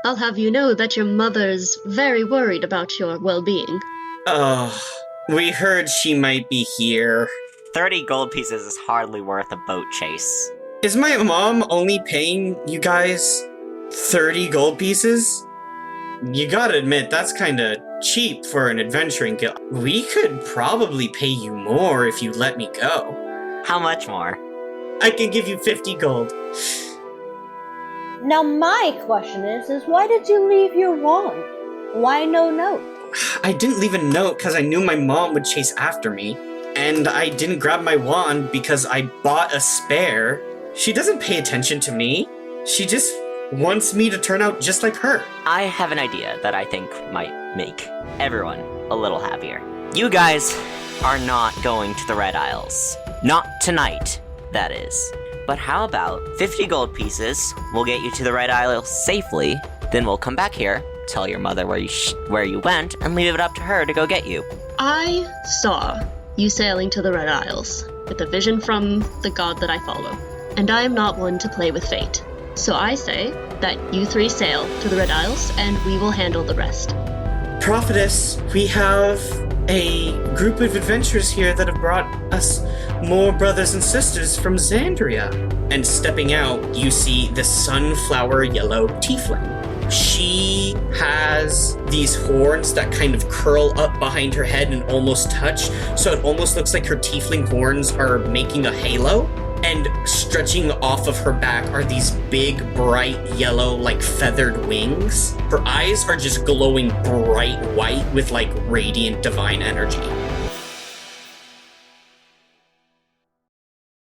I'll have you know that your mother's very worried about your well-being. Oh, we heard she might be here. 30 gold pieces is hardly worth a boat chase. Is my mom only paying you guys 30 gold pieces? You gotta admit, that's kinda cheap for an adventuring guild. We could probably pay you more if you let me go. How much more? I could give you 50 gold. Now my question is why did you leave your wand? Why no note? I didn't leave a note because I knew my mom would chase after me. And I didn't grab my wand because I bought a spare. She doesn't pay attention to me. She just wants me to turn out just like her. I have an idea that I think might make everyone a little happier. You guys are not going to the Red Isles. Not tonight, that is. But how about 50 gold pieces will get you to the Red Isles safely, then we'll come back here, tell your mother where you went, and leave it up to her to go get you. I saw you sailing to the Red Isles with a vision from the god that I follow, and I am not one to play with fate. So I say that you three sail to the Red Isles, and we will handle the rest. Prophetess, we have a group of adventurers here that have brought us more brothers and sisters from Xandria. And stepping out, you see the sunflower yellow tiefling. She has these horns that kind of curl up behind her head and almost touch, so it almost looks like her tiefling horns are making a halo. And stretching off of her back are these big, bright yellow, like feathered wings. Her eyes are just glowing bright white with like radiant divine energy.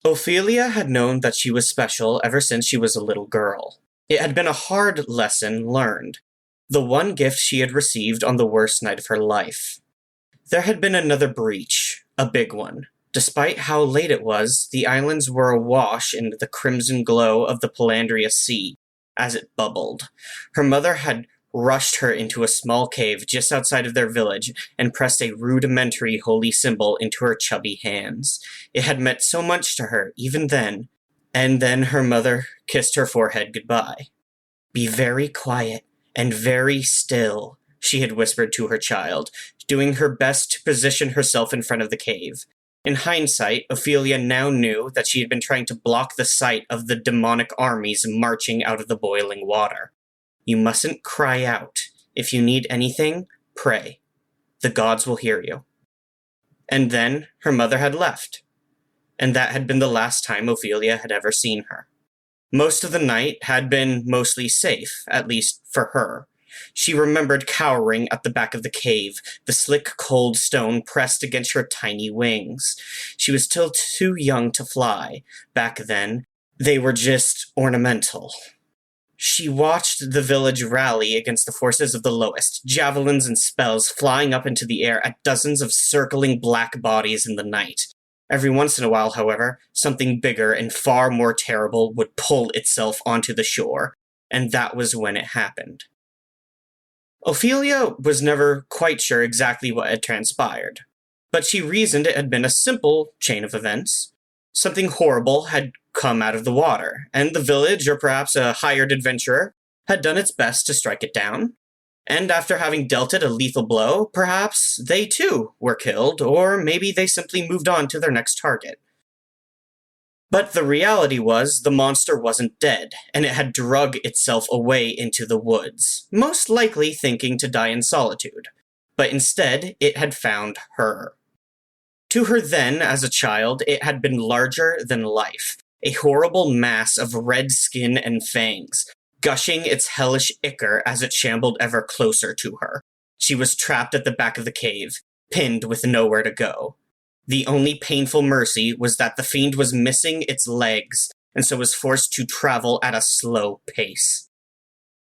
Ophelia had known that she was special ever since she was a little girl. It had been a hard lesson learned, the one gift she had received on the worst night of her life. There had been another breach, a big one. Despite how late it was, the islands were awash in the crimson glow of the Palandria Sea as it bubbled. Her mother had rushed her into a small cave just outside of their village and pressed a rudimentary holy symbol into her chubby hands. It had meant so much to her, even then. And then her mother kissed her forehead goodbye. "Be very quiet and very still," she had whispered to her child, doing her best to position herself in front of the cave. In hindsight, Ophelia now knew that she had been trying to block the sight of the demonic armies marching out of the boiling water. You mustn't cry out. If you need anything, pray. The gods will hear you. And then her mother had left. And that had been the last time Ophelia had ever seen her. Most of the night had been mostly safe, at least for her. She remembered cowering at the back of the cave, the slick cold stone pressed against her tiny wings. She was still too young to fly. Back then, they were just ornamental. She watched the village rally against the forces of the lowest, javelins and spells flying up into the air at dozens of circling black bodies in the night. Every once in a while, however, something bigger and far more terrible would pull itself onto the shore, and that was when it happened. Ophelia was never quite sure exactly what had transpired, but she reasoned it had been a simple chain of events. Something horrible had come out of the water, and the village, or perhaps a hired adventurer, had done its best to strike it down. And after having dealt it a lethal blow, perhaps they too were killed, or maybe they simply moved on to their next target. But the reality was, the monster wasn't dead, and it had drug itself away into the woods, most likely thinking to die in solitude. But instead, it had found her. To her then, as a child, it had been larger than life, a horrible mass of red skin and fangs, gushing its hellish ichor as it shambled ever closer to her. She was trapped at the back of the cave, pinned with nowhere to go. The only painful mercy was that the fiend was missing its legs, and so was forced to travel at a slow pace.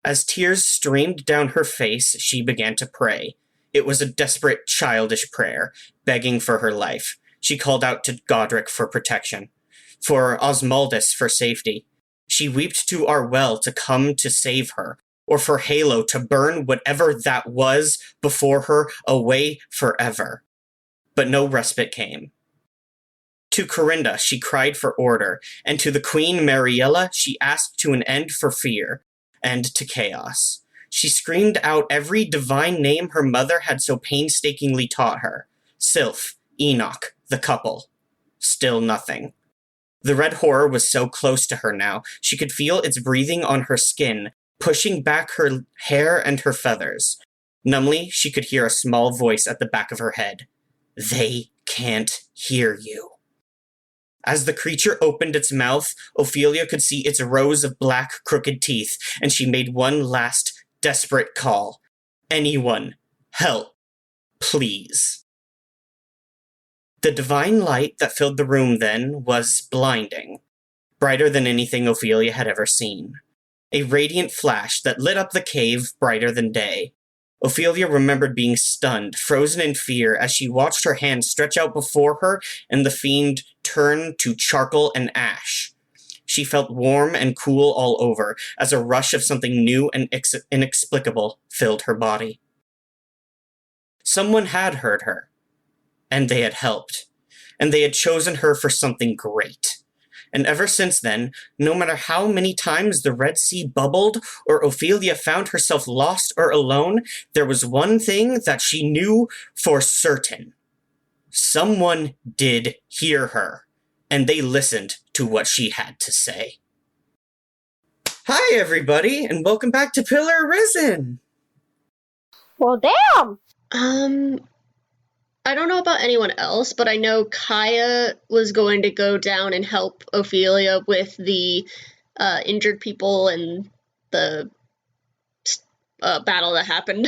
As tears streamed down her face, she began to pray. It was a desperate, childish prayer, begging for her life. She called out to Godric for protection, for Osmaldus for safety. She wept to Arwell to come to save her, or for Halo to burn whatever that was before her away forever. But no respite came. To Corinda she cried for order, and to the Queen Mariella she asked to an end for fear, and to chaos. She screamed out every divine name her mother had so painstakingly taught her. Sylph, Enoch, the couple. Still nothing. The red horror was so close to her now, she could feel its breathing on her skin, pushing back her hair and her feathers. Numbly, she could hear a small voice at the back of her head. They can't hear you. As the creature opened its mouth, Ophelia could see its rows of black, crooked teeth, and she made one last, desperate call. Anyone, help, please. The divine light that filled the room then was blinding, brighter than anything Ophelia had ever seen. A radiant flash that lit up the cave brighter than day. Ophelia remembered being stunned, frozen in fear, as she watched her hand stretch out before her and the fiend turn to charcoal and ash. She felt warm and cool all over, as a rush of something new and inexplicable filled her body. Someone had heard her, and they had helped, and they had chosen her for something great. And ever since then, no matter how many times the Red Sea bubbled or Ophelia found herself lost or alone, there was one thing that she knew for certain. Someone did hear her, and they listened to what she had to say. Hi, everybody, and welcome back to Pillar Arisen! Well, damn! I don't know about anyone else, but I know Kaya was going to go down and help Ophelia with the injured people and the battle that happened.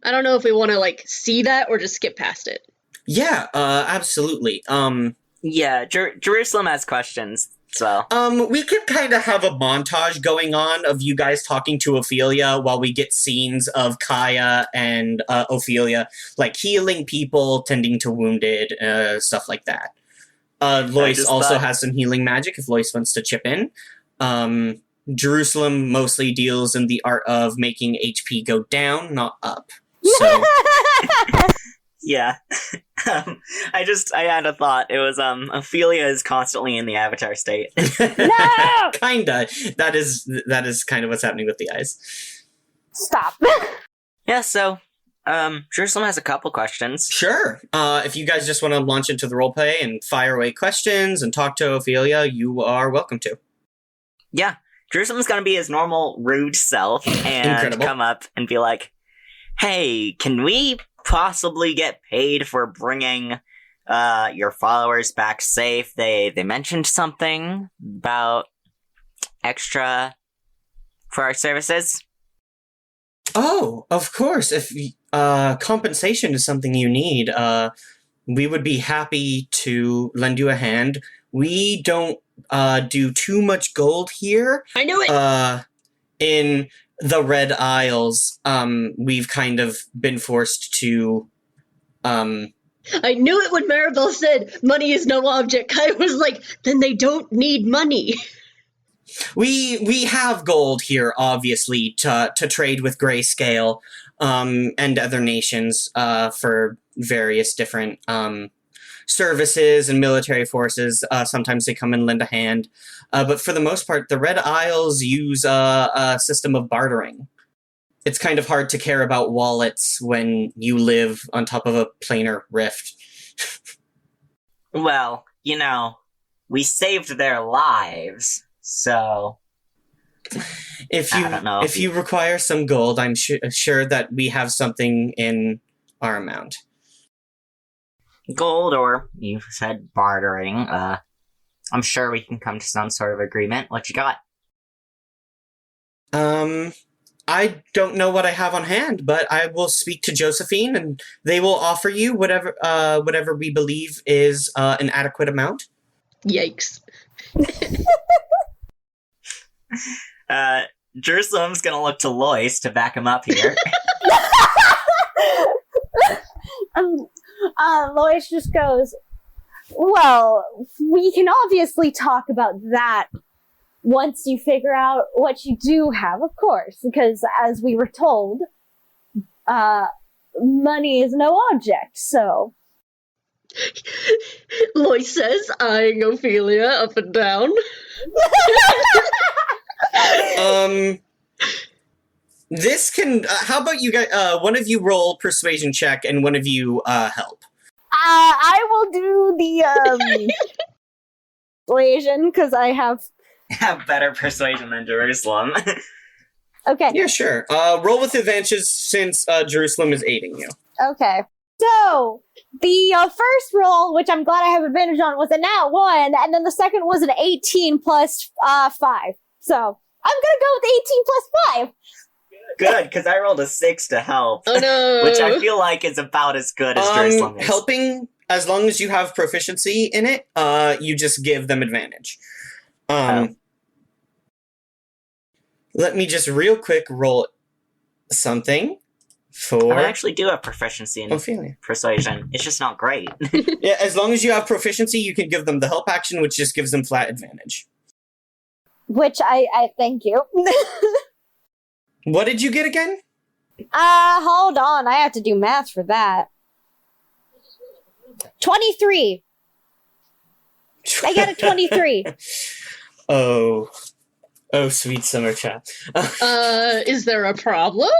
I don't know if we want to, see that or just skip past it. Yeah, absolutely. Yeah, Jerusalem has questions, so... We could kind of have a montage going on of you guys talking to Ophelia while we get scenes of Kaya and Ophelia, healing people, tending to wounded, stuff like that. Lois also has some healing magic if Lois wants to chip in. Jerusalem mostly deals in the art of making HP go down, not up. So... Yeah. I had a thought. It was, Ophelia is constantly in the avatar state. No! Kinda. That is kind of what's happening with the eyes. Stop. Yeah, so, Jerusalem has a couple questions. Sure. If you guys just want to launch into the roleplay and fire away questions and talk to Ophelia, you are welcome to. Yeah. Jerusalem's gonna be his normal rude self and Incredible. Come up and be like, hey, can we possibly get paid for bringing your followers back safe? They mentioned something about extra for our services. Oh, of course. If compensation is something you need, we would be happy to lend you a hand. We don't do too much gold here. I knew it! In the Red Isles, we've kind of been forced to, I knew it when Maribel said money is no object. I was like, then they don't need money. We have gold here, obviously, to trade with Grayscale, and other nations, for various different, services and military forces. Sometimes they come and lend a hand. But for the most part, the Red Isles use a system of bartering. It's kind of hard to care about wallets when you live on top of a planar rift. Well, we saved their lives, so... If you require some gold, I'm sure that we have something in our amount. Gold, or you said bartering, I'm sure we can come to some sort of agreement. What you got? I don't know what I have on hand, but I will speak to Josephine, and they will offer you whatever we believe is an adequate amount. Yikes. Jerusalem's gonna look to Lois to back him up here. Lois just goes, well, we can obviously talk about that once you figure out what you do have, of course, because as we were told, money is no object, so... Lois says, eyeing Ophelia up and down. This can... how about you guys... one of you roll persuasion check and one of you help. I will do the persuasion because I have better persuasion than Jerusalem. Okay. Yeah, sure. Roll with advantages since Jerusalem is aiding you. Okay. So, the first roll, which I'm glad I have advantage on, was a nat 1, and then the second was an 18 plus 5. So, I'm gonna go with 18 plus 5. Good, because I rolled a 6 to help. Oh no! Which I feel like is about as good as Jerusalem is. Helping, as long as you have proficiency in it, you just give them advantage. Let me just real quick roll something for... I actually do have proficiency in Ophelia. persuasion. It's just not great. Yeah, as long as you have proficiency, you can give them the help action, which just gives them flat advantage. Which I thank you. What did you get again? Hold on. I have to do math for that. 23. I got a 23. Oh, sweet summer chap. Is there a problem?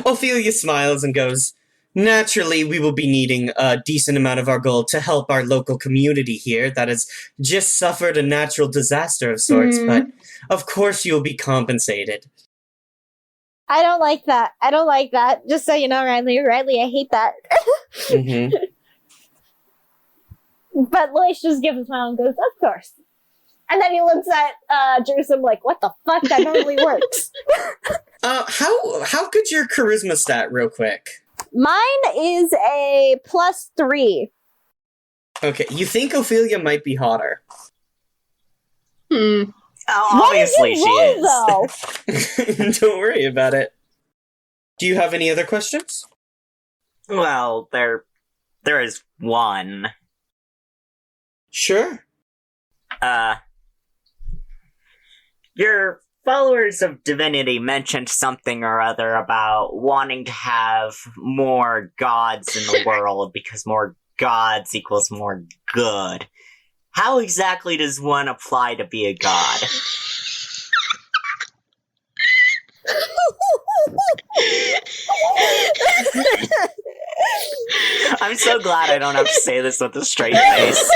Ophelia smiles and goes, naturally, we will be needing a decent amount of our gold to help our local community here that has just suffered a natural disaster of sorts, but of course you'll be compensated. I don't like that. I don't like that. Just so you know, Riley, I hate that. Mm-hmm. But Loish just gives a smile and goes, of course. And then he looks at Jerusalem like, what the fuck? That normally works. How good your charisma stat, real quick? Mine is a +3. Okay, you think Ophelia might be hotter. Obviously she is. Though? Don't worry about it. Do you have any other questions? Well, there is one. Sure. Your followers of Divinity mentioned something or other about wanting to have more gods in the world because more gods equals more good. How exactly does one apply to be a god? I'm so glad I don't have to say this with a straight face.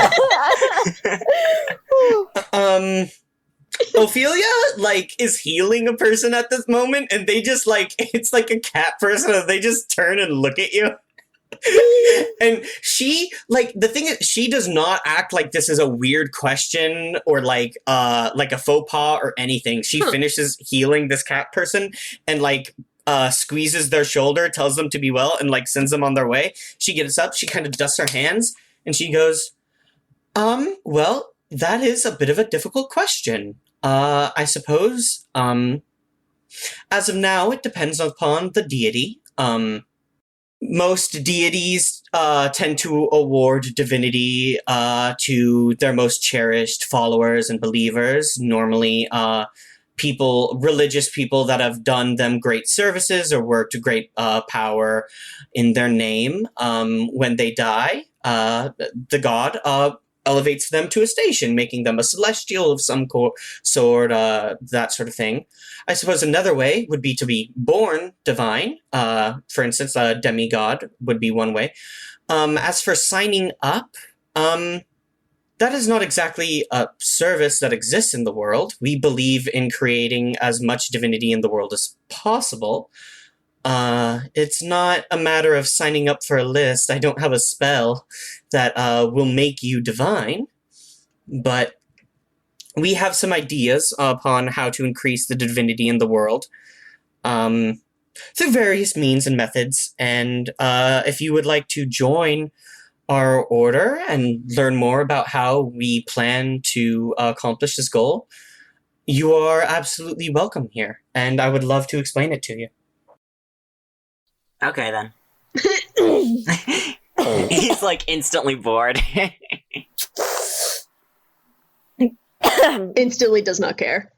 Ophelia, is healing a person at this moment, and they just, it's like a cat person, and they just turn and look at you. And she, the thing is, she does not act like this is a weird question, or like a faux pas or anything. She finishes healing this cat person, and, squeezes their shoulder, tells them to be well, and, sends them on their way. She gets up, she kind of dusts her hands, and she goes, well, that is a bit of a difficult question. I suppose, as of now, it depends upon the deity. Most deities, tend to award divinity, to their most cherished followers and believers. Normally, religious people that have done them great services or worked great, power in their name. When they die, the god, elevates them to a station, making them a celestial of some sort, that sort of thing. I suppose another way would be to be born divine. For instance, a demigod would be one way. As for signing up, that is not exactly a service that exists in the world. We believe in creating as much divinity in the world as possible. It's not a matter of signing up for a list. I don't have a spell that will make you divine, but we have some ideas upon how to increase the divinity in the world through various means and methods. And if you would like to join our order and learn more about how we plan to accomplish this goal, you are absolutely welcome here, and I would love to explain it to you. Okay, then. He's, instantly bored. Instantly does not care.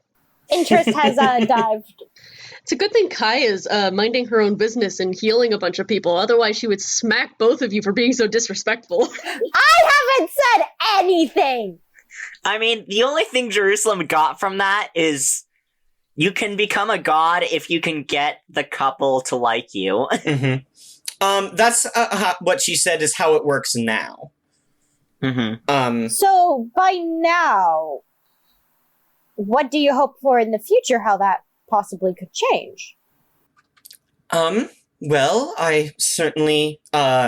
Interest has dived. It's a good thing Kai is minding her own business and healing a bunch of people. Otherwise, she would smack both of you for being so disrespectful. I haven't said anything! I mean, the only thing Jerusalem got from that is You can become a god if you can get the couple to like you. That's what she said is how it works now. So, by now, what do you hope for in the future, how that possibly could change? Well, I certainly,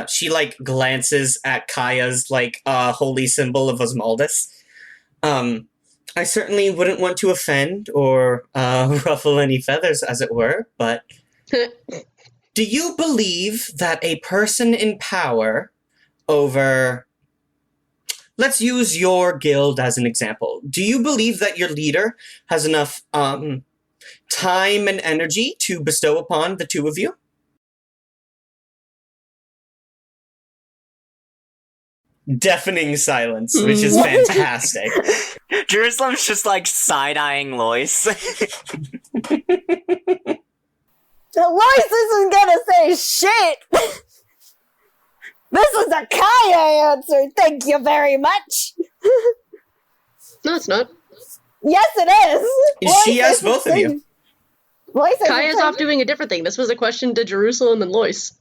she, glances at Kaya's, holy symbol of Osmaldus. I certainly wouldn't want to offend or, ruffle any feathers, as it were, but do you believe that a person in power over... Let's use your guild as an example. Do you believe that your leader has enough, time and energy to bestow upon the two of you? Deafening silence, which is fantastic. Jerusalem's just side-eyeing Lois. Lois isn't gonna say shit! This is a Kaya answer, thank you very much! No, it's not. Yes, it is! She asked both of you. Kaya's off doing a different thing. This was a question to Jerusalem and Lois.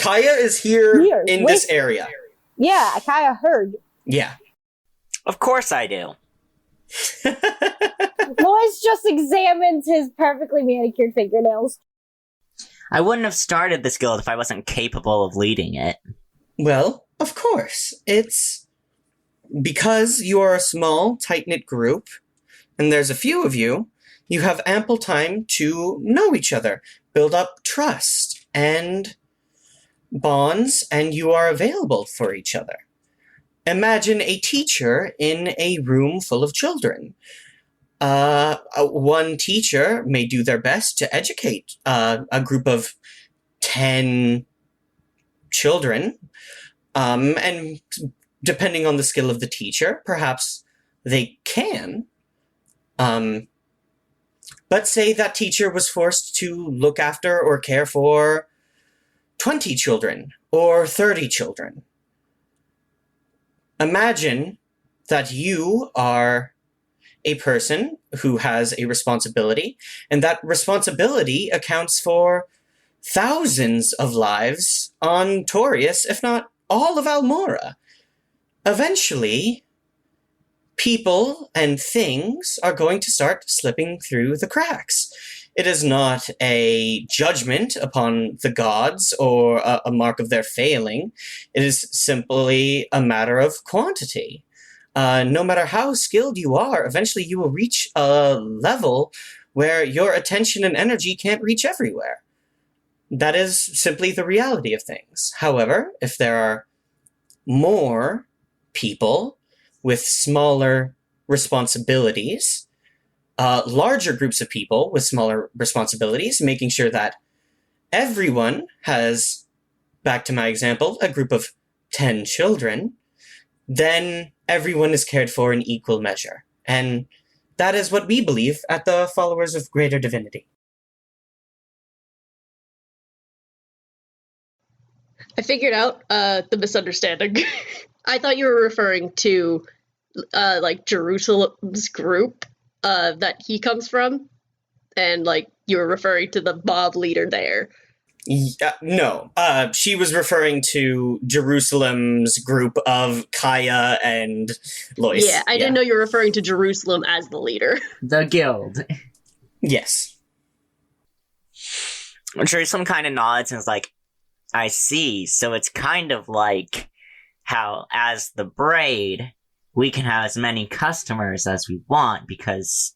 Kaya is here in this area. Yeah, Kaya heard. Yeah. Of course I do. Lois just examines his perfectly manicured fingernails. I wouldn't have started this guild if I wasn't capable of leading it. Well, of course. It's because you are a small, tight-knit group, and there's a few of you, you have ample time to know each other, build up trust and bonds, and you are available for each other. Imagine a teacher in a room full of children. One teacher may do their best to educate a group of 10 children, and depending on the skill of the teacher, perhaps they can. But say that teacher was forced to look after or care for 20 children or 30 children. Imagine that you are a person who has a responsibility, and that responsibility accounts for thousands of lives on Torius, if not all of Almora. Eventually, people and things are going to start slipping through the cracks. It is not a judgment upon the gods or a mark of their failing. It is simply a matter of quantity. No matter how skilled you are, eventually you will reach a level where your attention and energy can't reach everywhere. That is simply the reality of things. However, if there are more people with smaller responsibilities, larger groups of people with smaller responsibilities, making sure that everyone has, back to my example, a group of 10 children, then everyone is cared for in equal measure. And that is what we believe at the Followers of Greater Divinity. I figured out the misunderstanding. I thought you were referring to Jerusalem's group that he comes from, and you were referring to the mob leader there. No, she was referring to Jerusalem's group of Kaya and Lois. Yeah, I didn't know you were referring to Jerusalem as the leader. The guild. Yes. Jerusalem kind of nods and is like, I see. So it's kind of like how, as the Braid, we can have as many customers as we want because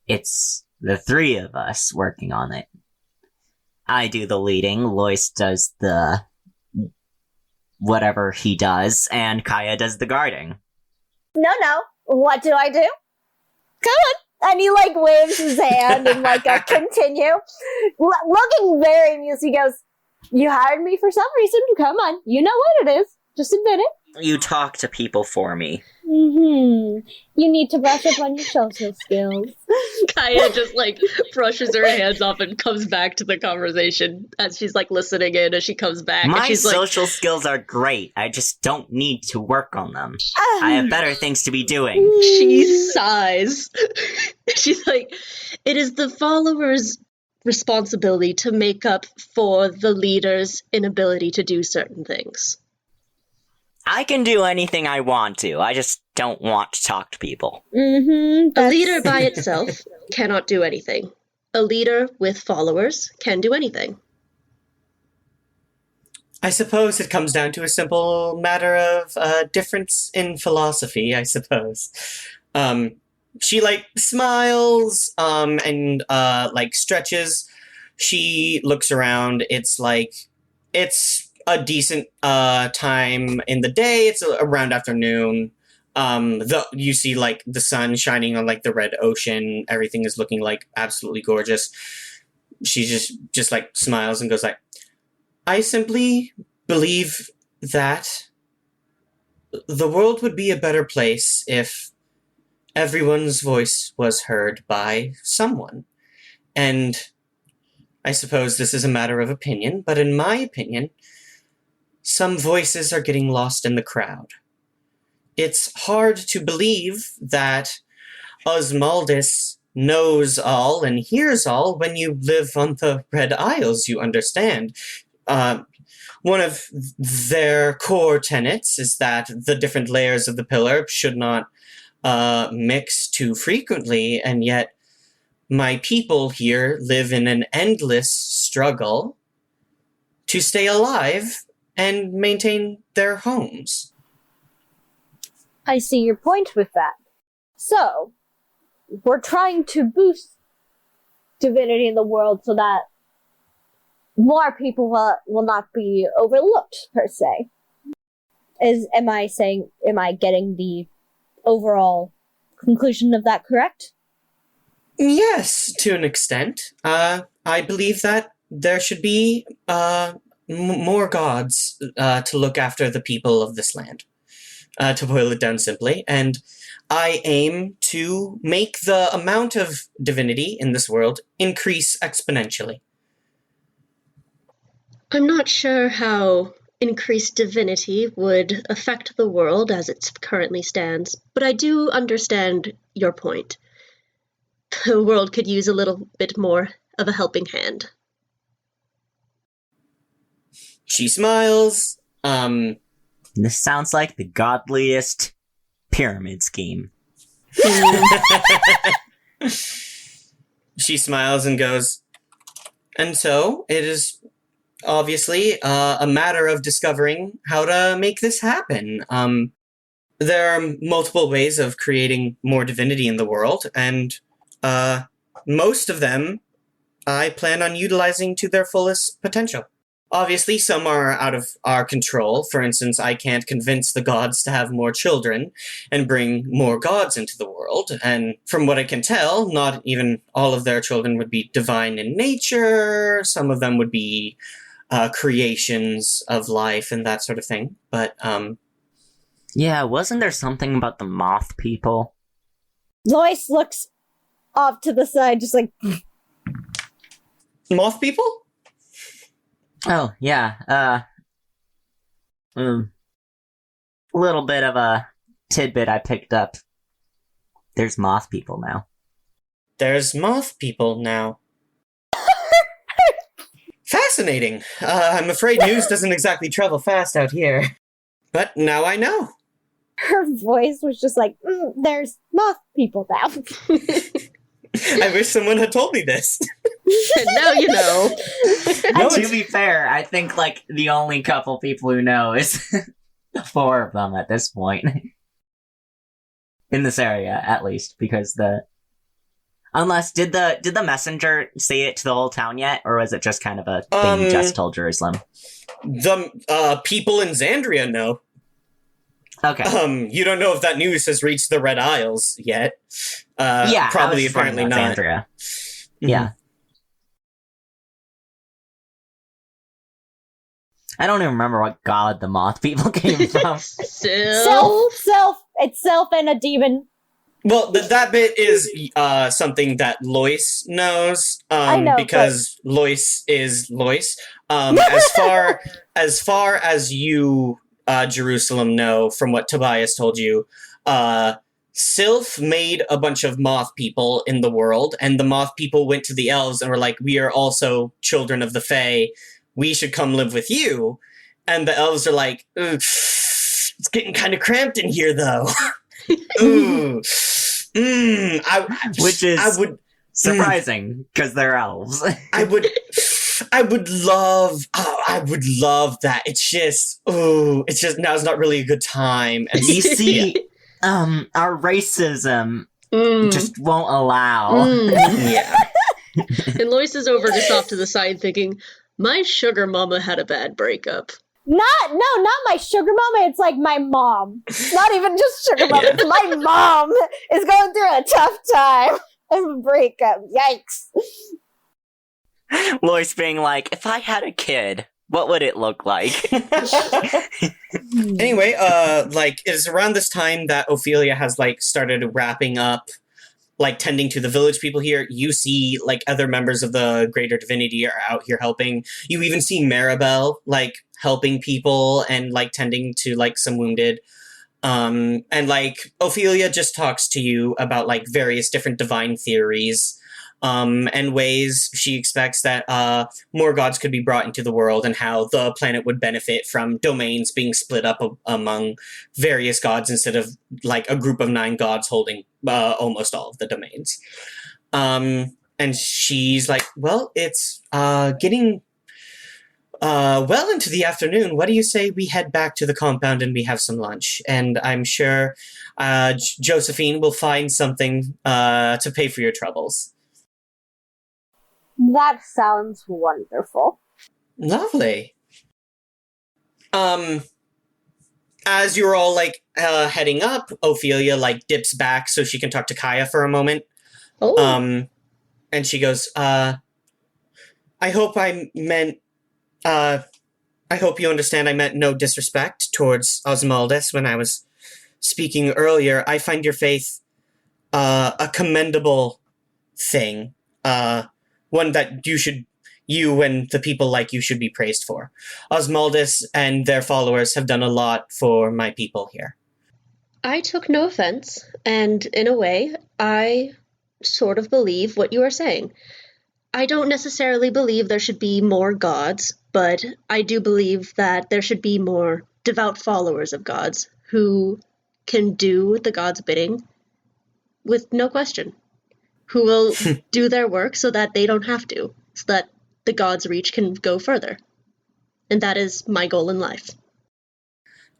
it's the three of us working on it. I do the leading, Lois does the whatever he does, and Kaya does the guarding. No. What do I do? Come on. And he waves his hand and a continue. Looking very amused, he goes, you hired me for some reason. Come on. You know what it is. Just admit it. You talk to people for me. You need to brush up on your social skills. Kaya just, brushes her hands off and comes back to the conversation as she's, listening in as she comes back. My and she's social skills are great. I just don't need to work on them. I have better things to be doing. She sighs. She's like, it is the followers' responsibility to make up for the leader's inability to do certain things. I can do anything I want to. I just don't want to talk to people. A leader by itself cannot do anything. A leader with followers can do anything. I suppose it comes down to a simple matter of difference in philosophy, I suppose. She, smiles, and stretches. She looks around. It's a decent time in the day. It's around afternoon. You see the sun shining on the red ocean. Everything is looking absolutely gorgeous. She just smiles and goes I simply believe that the world would be a better place if everyone's voice was heard by someone. And I suppose this is a matter of opinion, but in my opinion, some voices are getting lost in the crowd. It's hard to believe that Osmaldus knows all and hears all when you live on the Red Isles, you understand. One of their core tenets is that the different layers of the pillar should not mix too frequently, and yet my people here live in an endless struggle to stay alive and maintain their homes. I see your point with that. So, we're trying to boost divinity in the world so that more people will not be overlooked, per se. Am I getting the overall conclusion of that correct? Yes, to an extent. I believe that there should be more gods to look after the people of this land, to boil it down simply. And I aim to make the amount of divinity in this world increase exponentially. I'm not sure how increased divinity would affect the world as it currently stands, but I do understand your point. The world could use a little bit more of a helping hand. She smiles. This sounds like the godliest pyramid scheme. She smiles and goes, and so it is obviously a matter of discovering how to make this happen. There are multiple ways of creating more divinity in the world, and most of them I plan on utilizing to their fullest potential. Obviously, some are out of our control. For instance, I can't convince the gods to have more children and bring more gods into the world. And from what I can tell, not even all of their children would be divine in nature. Some of them would be creations of life and that sort of thing. But, yeah, wasn't there something about the moth people? Lois looks off to the side, just moth people? Oh, yeah, little bit of a tidbit I picked up. There's moth people now. There's moth people now. Fascinating. I'm afraid news doesn't exactly travel fast out here. But now I know. Her voice was just there's moth people now. I wish someone had told me this. And now you know. No, to be fair, I think the only couple people who know is the four of them at this point. In this area, at least, because unless did the messenger say it to the whole town yet, or was it just kind of a thing he just told Jerusalem? The people in Xandria know. Okay. You don't know if that news has reached the Red Isles yet. Yeah, probably apparently not. Xandria. Mm-hmm. Yeah. I don't even remember what god the moth people came from. Self. It's self and a demon. Well, that bit is something that Lois knows, I know, because Lois is Lois. As far as you, Jerusalem, know from what Tobias told you, Sylph made a bunch of moth people in the world, and the moth people went to the elves and were like, we are also children of the Fae. We should come live with you. And the elves are like, it's getting kind of cramped in here, though. Ooh. Which is surprising, because they're elves. I would love that. It's just now's not really a good time. And You see, our racism just won't allow. yeah. And Lois is over just off to the side thinking, my sugar mama had a bad breakup. Not my sugar mama. It's like my mom. It's not even just sugar mama. It's my mom is going through a tough time of a breakup. Yikes. Lois being like, if I had a kid, what would it look like? Anyway, it's around this time that Ophelia has, started wrapping up, tending to the village people here. You see, other members of the Greater Divinity are out here helping. You even see Maribel, helping people and, tending to, some wounded. And, Ophelia just talks to you about, various different divine theories, and ways she expects that more gods could be brought into the world, and how the planet would benefit from domains being split up among various gods instead of a group of 9 gods holding almost all of the domains. And she's like, well, it's getting well into the afternoon. What do you say we head back to the compound and we have some lunch? And I'm sure Josephine will find something to pay for your troubles. That sounds wonderful. Lovely. As you're all heading up, Ophelia dips back so she can talk to Kaya for a moment. Oh. And she goes, I hope you understand I meant no disrespect towards Osmaldus when I was speaking earlier. I find your faith a commendable thing. One that you and the people like you should be praised for. Osmaldus and their followers have done a lot for my people here. I took no offense, and in a way, I sort of believe what you are saying. I don't necessarily believe there should be more gods, but I do believe that there should be more devout followers of gods who can do the gods' bidding with no question. Who will do their work so that they don't have to, so that the gods' reach can go further. And that is my goal in life.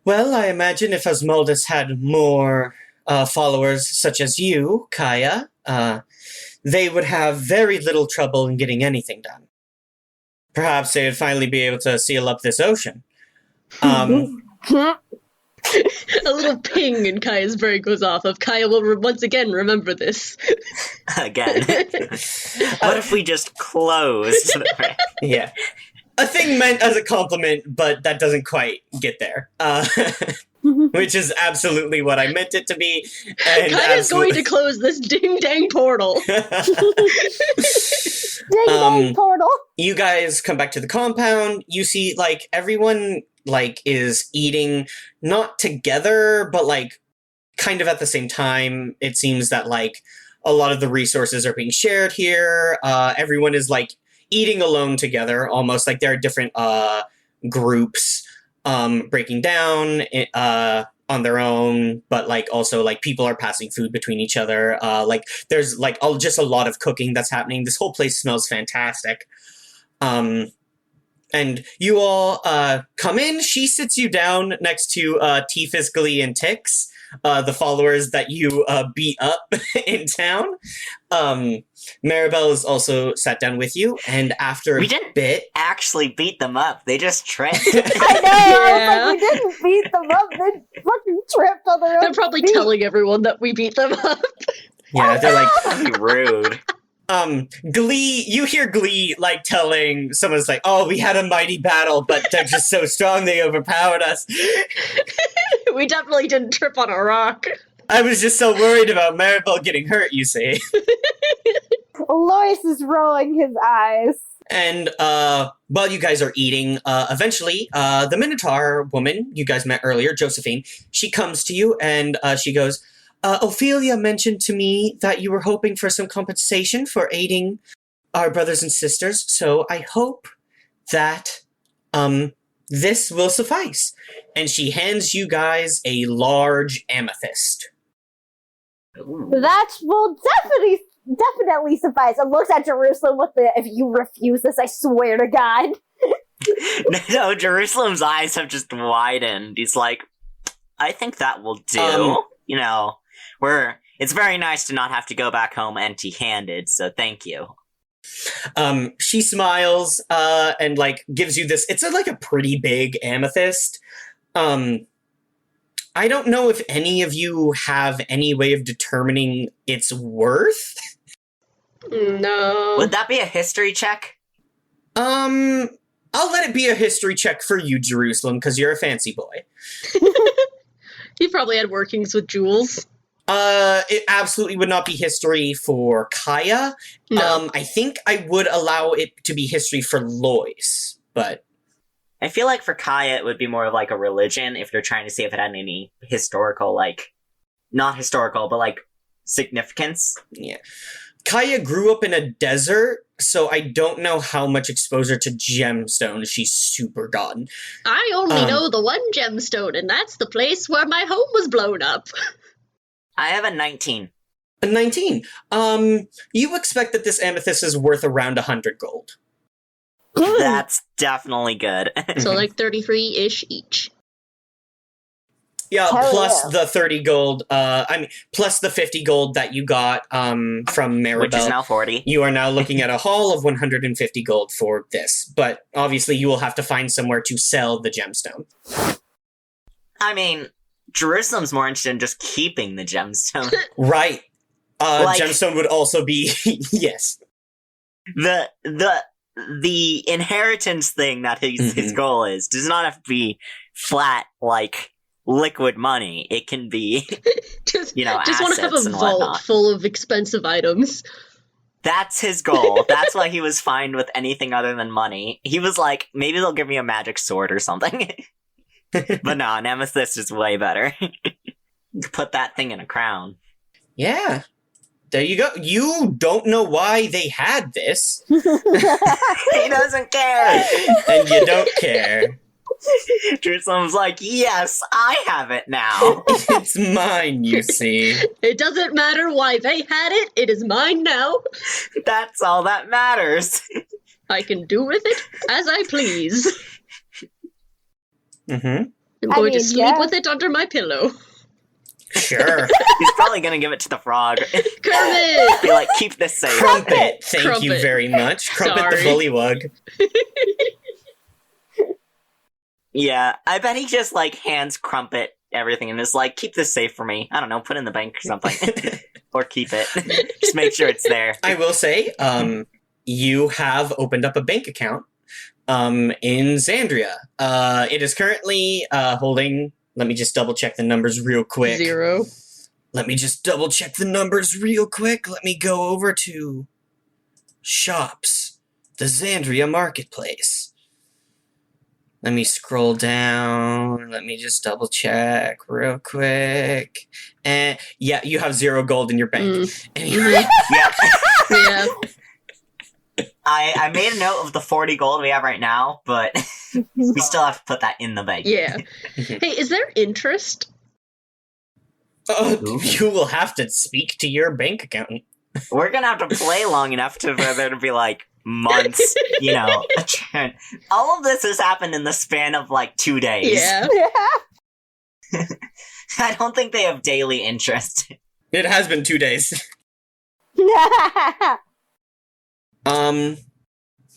Well, I imagine if Osmaldus had more followers such as you, Kaya, they would have very little trouble in getting anything done. Perhaps they would finally be able to seal up this ocean. A little ping in Kaya's brain goes off of Kaya will once again remember this. Again. What if we just closed? Yeah. A thing meant as a compliment, but that doesn't quite get there. Which is absolutely what I meant it to be. And Kaya's going to close this ding-dang portal. Ding-dang portal. You guys come back to the compound. You see, everyone, is eating not together, but, kind of at the same time. It seems that, a lot of the resources are being shared here. Everyone is, eating alone together, almost there are different groups breaking down on their own, but also people are passing food between each other. There's just a lot of cooking that's happening. This whole place smells fantastic. And you all come in. She sits you down next to Tiphys, Glee, and Tix, the followers that you beat up in town. Maribel is also sat down with you, and after We didn't actually beat them up. They just tripped. I know. We didn't beat them up. They fucking tripped on their own. They're probably feet. telling everyone that we beat them up. Yeah, they're That'd be rude. Glee, you hear Glee, like, telling someone's like, oh, we had a mighty battle, but they're just so strong they overpowered us. We definitely didn't trip on a rock. I was just so worried about Maribel getting hurt, you see. Lois is rolling his eyes. And while you guys are eating, eventually, the Minotaur woman you guys met earlier, Josephine, she comes to you and she goes, Ophelia mentioned to me that you were hoping for some compensation for aiding our brothers and sisters, so I hope that this will suffice. And she hands you guys a large amethyst. That will definitely suffice. And looks at Jerusalem with the, if you refuse this, I swear to God. No, Jerusalem's eyes have just widened. He's like, I think that will do. It's very nice to not have to go back home empty-handed, so thank you. She smiles, and, like, gives you this, it's like a pretty big amethyst. I don't know if any of you have any way of determining its worth. No. Would that be a history check? I'll let it be a history check for you, Jerusalem, because you're a fancy boy. You probably had workings with jewels. It absolutely would not be history for Kaya. No. I think I would allow it to be history for Lois, but... I feel like for Kaya it would be more of like a religion if they're trying to see if it had any historical, like, not historical, but like significance. Yeah. Kaya grew up in a desert, so I don't know how much exposure to gemstones she's super gotten. I only know the one gemstone, and that's the place where my home was blown up. I have a 19. A 19. You expect that this amethyst is worth around 100 gold. That's definitely good. So like 33-ish each. Yeah, Hell plus yeah. the 30 gold, plus the 50 gold that you got from Maribel. Which is now 40. You are now looking at a haul of 150 gold for this, but obviously you will have to find somewhere to sell the gemstone. I mean, Jerusalem's more interested in just keeping the gemstone. Right. Like- Gemstone would also be, yes. The inheritance thing that his goal is does not have to be flat, like, liquid money. It can be, Just assets want to have a and vault whatnot. full of expensive items. That's his goal. That's why he was fine with anything other than money. He was like, maybe they'll give me a magic sword or something. But no, an amethyst is way better. Put that thing in a crown. Yeah. There you go. You don't know why they had this, He doesn't care. and you don't care. Jerusalem's like, yes, I have it now. It's mine, you see. It doesn't matter why they had it, it is mine now. That's all that matters. I can do with it as I please. Mm-hmm. I'm going to mean, sleep yeah. with it under my pillow. Sure. He's probably gonna give it to the frog. Kermit! Be like, keep this safe. Crumpet, thank you Crumpet. very much. Crumpet the Sorry. bullywug. Yeah, I bet he just, like, hands Crumpet everything and is like, keep this safe for me. I don't know, put it in the bank or something. Or keep it. Just make sure it's there. I will say, you have opened up a bank account in Xandria. It is currently holding... Let me just double check the numbers real quick. 0. Let me just double check the numbers real quick. Let me go over to shops, the Xandria Marketplace. Let me scroll down. Let me just double check real quick. And yeah, you have 0 gold in your bank. Anyway, Yeah. Yeah. I made a note of the 40 gold we have right now, but we still have to put that in the bank. Yeah. Hey, is there interest? you will have to speak to your bank accountant. We're gonna have to play long enough for there to be, like, months, All of this has happened in the span of, like, 2 days. Yeah. I don't think they have daily interest. It has been 2 days.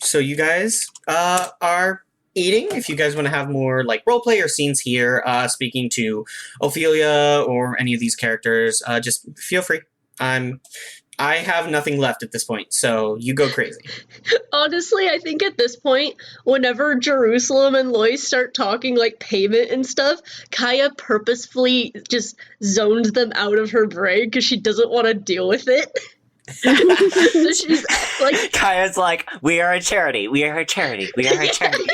So you guys are eating. If you guys want to have more like roleplay or scenes here, speaking to Ophelia or any of these characters, just feel free. I'm I have nothing left at this point, so you go crazy. Honestly, I think at this point, whenever Jerusalem and Lois start talking like payment and stuff, Kaya purposefully just zones them out of her brain because she doesn't want to deal with it. So she's like, Kaya's like, we are a charity. We are a charity. We are a charity.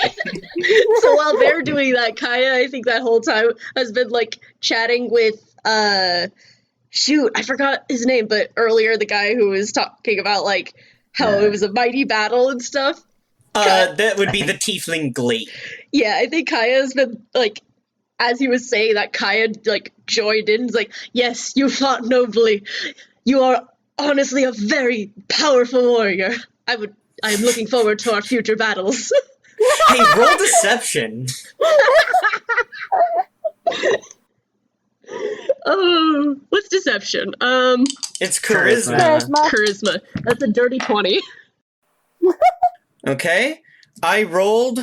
so while they're doing that, Kaya, I think that whole time has been like chatting with, shoot, I forgot his name, but earlier the guy who was talking about like how it was a mighty battle and stuff. That would be the tiefling Glee. Yeah, I think Kaya's been like, as he was saying that, Kaya like joined in. He's like, yes, you fought nobly. You are honestly a very powerful warrior. I'm looking forward to our future battles. Hey, roll deception. Oh, what's deception? It's charisma. Charisma. That's a dirty 20. Okay. I rolled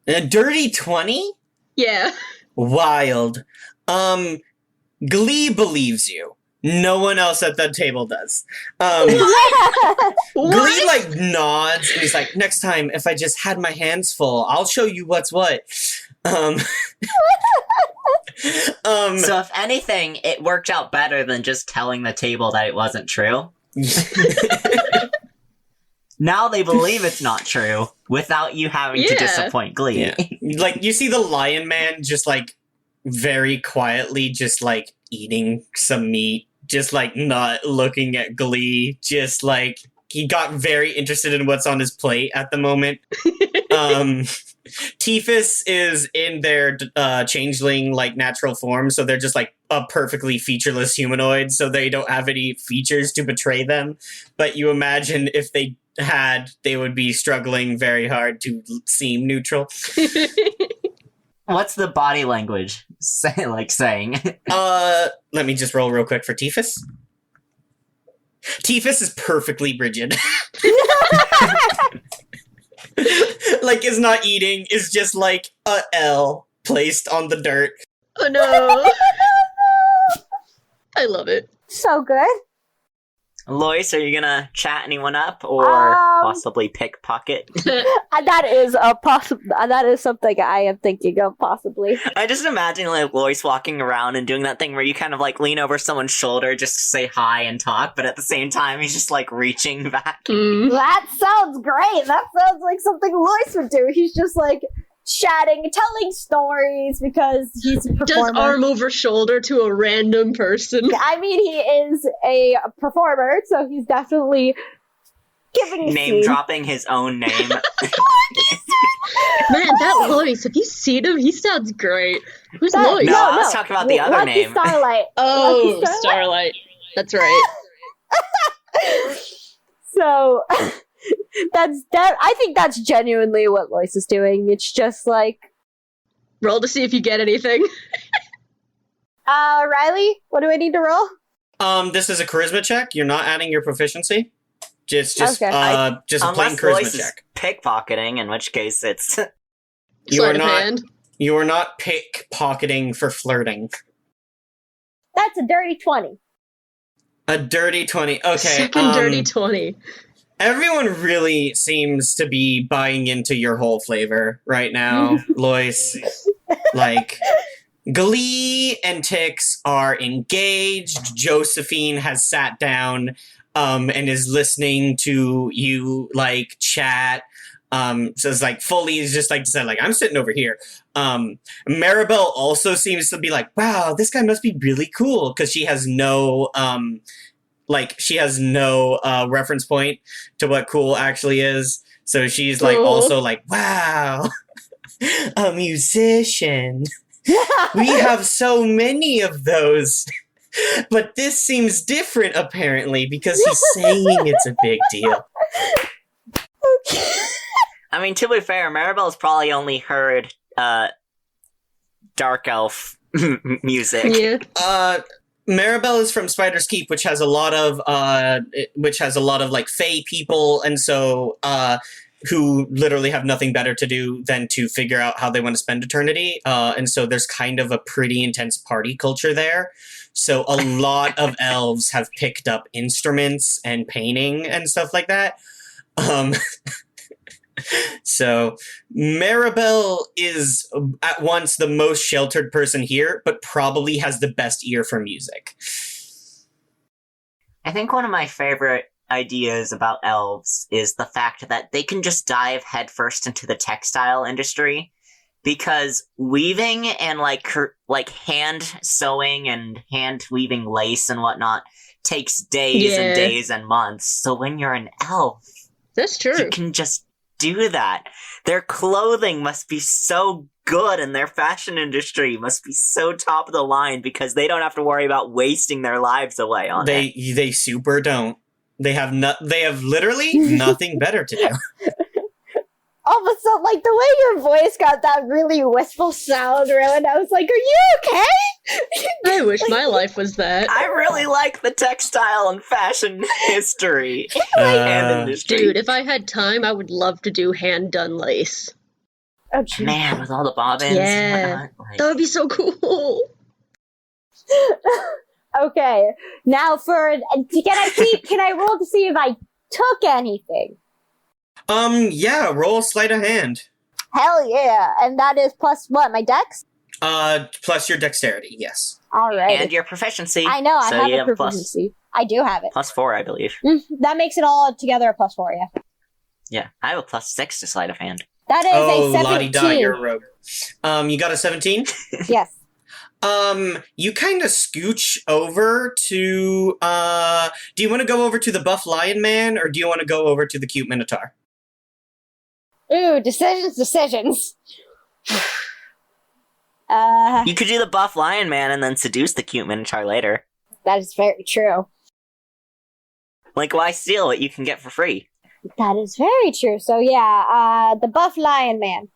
a dirty 20? Yeah. Wild. Glee believes you. No one else at that table does. Glee like nods and he's like, next time, if I just had my hands full, I'll show you what's what. So if anything, it worked out better than just telling the table that it wasn't true. Now they believe it's not true without you having to disappoint Glee. Yeah. Like, you see the lion man just like very quietly just like eating some meat, just like not looking at Glee, just like he got very interested in what's on his plate at the moment. Tiphys is in their changeling like natural form, so they're just like a perfectly featureless humanoid, so they don't have any features to betray them. But you imagine if they had, they would be struggling very hard to seem neutral. What's the body language saying? Let me just roll real quick for Tiphys. Tiphys is perfectly rigid. Like, is not eating, is just like a L placed on the dirt. Oh no. I love it. So good. Lois, are you gonna chat anyone up or possibly pickpocket? That is a that is something I am thinking of possibly. I just imagine like Lois walking around and doing that thing where you kind of like lean over someone's shoulder just to say hi and talk, but at the same time he's just like reaching back. That sounds great. That sounds like something Lois would do. He's just like chatting, telling stories because he's a performer. Just arm over shoulder to a random person. I mean, he is a performer, so he's definitely giving name dropping his own name. Man, that Lois, have you seen him? He sounds great. Who's Lois? No, I was talking about the other Lucky name. Starlight. Oh, Lucky Starlight. That's right. So I think that's genuinely what Lois is doing. It's just like, Roll to see if you get anything. Riley, what do I need to roll? This is a charisma check. You're not adding your proficiency. Just Okay. a plain Unless charisma Lois check. is pickpocketing, in which case it's You are Sleight of not. hand. You are not pickpocketing for flirting. That's a dirty 20. A dirty 20. Okay. Second dirty 20. Everyone really seems to be buying into your whole flavor right now, Lois. Like, Glee and Tix are engaged. Josephine has sat down and is listening to you, like, chat. So it's like fully is just like to say, like, I'm sitting over here. Maribel also seems to be like, wow, this guy must be really cool, because she has no reference point to what cool actually is. So she's like also like, wow, a musician. We have so many of those. But this seems different apparently because he's saying it's a big deal. I mean, to be fair, Maribel's probably only heard dark elf music. Yeah. Maribel is from Spider's Keep, which has a lot of like fae people, and so who literally have nothing better to do than to figure out how they want to spend eternity. And so there's kind of a pretty intense party culture there. So a lot of elves have picked up instruments and painting and stuff like that. So Maribel is at once the most sheltered person here, but probably has the best ear for music. I think one of my favorite ideas about elves is the fact that they can just dive headfirst into the textile industry, because weaving and like hand sewing and hand weaving lace and whatnot takes days and days and months. So when you're an elf, That's true. you can just do that. Their clothing must be so good, and their fashion industry must be so top of the line because they don't have to worry about wasting their lives away on it. They super don't. They have literally nothing better to do. All of a sudden, like, the way your voice got that really wistful sound, and I was like, are you okay? I wish my life was that. I really like the textile and fashion history and industry. Dude, if I had time, I would love to do hand-done lace. Oh, geez. Man, with all the bobbins Yeah. and whatnot. That would be so cool. Okay, now can I roll to see if I took anything? Yeah, roll sleight of hand. Hell yeah, and that is plus what, my dex? Plus your dexterity, yes. Alright. And your proficiency. I know, I So have you a proficiency. I do have it. Plus 4, I believe. That makes it all together a plus 4, yeah. Yeah, I have a plus 6 to sleight of hand. That is a 17. la-di-da, you're a rogue. You got a 17? Yes. You kind of scooch over to, do you want to go over to the buff lion man, or do you want to go over to the cute minotaur? Ooh, decisions. You could do the buff lion man and then seduce the cute minotaur later. That is very true. Like, why steal what you can get for free? That is very true. So yeah, the buff lion man.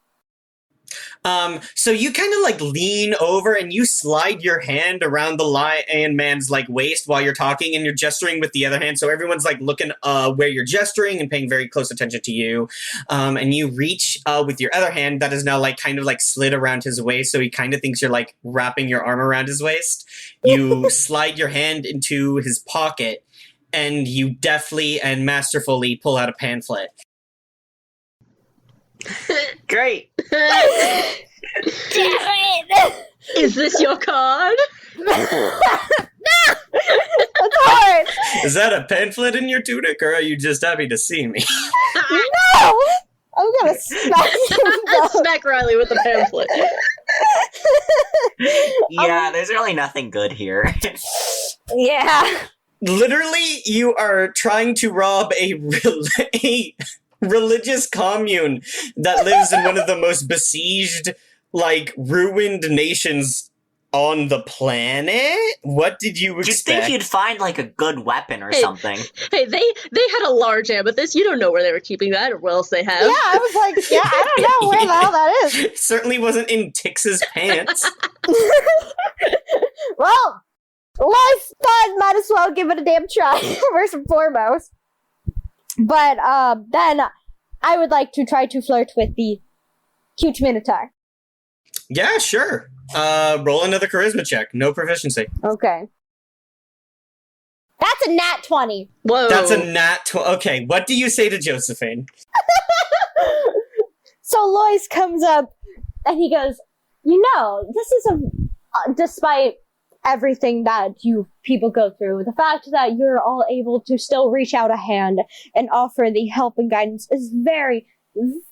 So you kind of like lean over and you slide your hand around the lion man's like waist while you're talking, and you're gesturing with the other hand. So everyone's like looking where you're gesturing and paying very close attention to you. And you reach with your other hand that is now like kind of like slid around his waist. So he kind of thinks you're like wrapping your arm around his waist. You slide your hand into his pocket, and you deftly and masterfully pull out a pamphlet. Great! Damn it! Is this your card? That's hard. Is that a pamphlet in your tunic, or are you just happy to see me? No! I'm gonna smack you. Smack Riley with the pamphlet. Yeah, there's really nothing good here. Yeah. Literally, you are trying to rob a religious commune that lives in one of the most besieged, like, ruined nations on the planet? What did you expect? You'd think you'd find, like, a good weapon or something. Hey, they had a large amethyst. You don't know where they were keeping that or what else they have. Yeah, I was like, yeah, I don't know where the hell that is. It certainly wasn't in Tix's pants. Well, life thought might as well give it a damn try, first and foremost. But then I would like to try to flirt with the cute minotaur. Yeah, sure. Roll another charisma check. No proficiency. Okay. That's a nat 20. Whoa. That's a nat 20. Okay, what do you say to Josephine? So Lois comes up and he goes, this is despite everything that you people go through, the fact that you're all able to still reach out a hand and offer the help and guidance is very,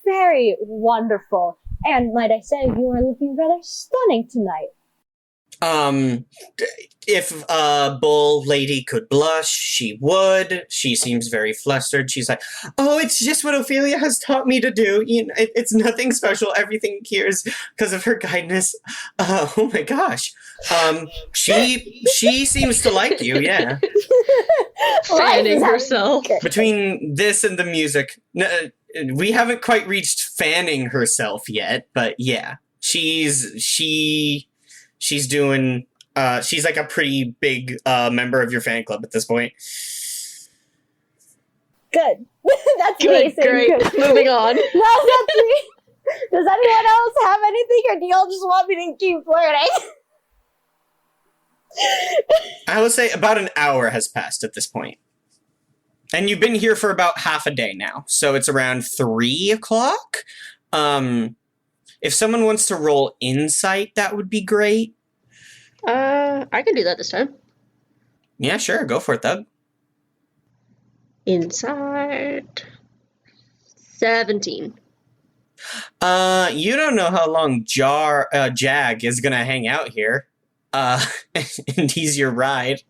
very wonderful. And might I say, you are looking rather stunning tonight. If Bull Lady could blush, she would. She seems very flustered. She's like, oh, it's just what Ophelia has taught me to do. It's nothing special. Everything here is because of her kindness. Oh my gosh. She seems to like you, yeah. Fanning herself. Between this and the music, we haven't quite reached fanning herself yet, but yeah. She's doing, she's like a pretty big member of your fan club at this point. Good. That's Good, amazing. great. Good. Moving on. No, that's me. Does anyone else have anything, or do y'all just want me to keep flirting? I would say about an hour has passed at this point. And you've been here for about half a day now, so it's around 3 o'clock. If someone wants to roll insight, that would be great. I can do that this time. Yeah, sure, go for it, Thug. Insight. 17. You don't know how long Jag is gonna hang out here. And he's your ride.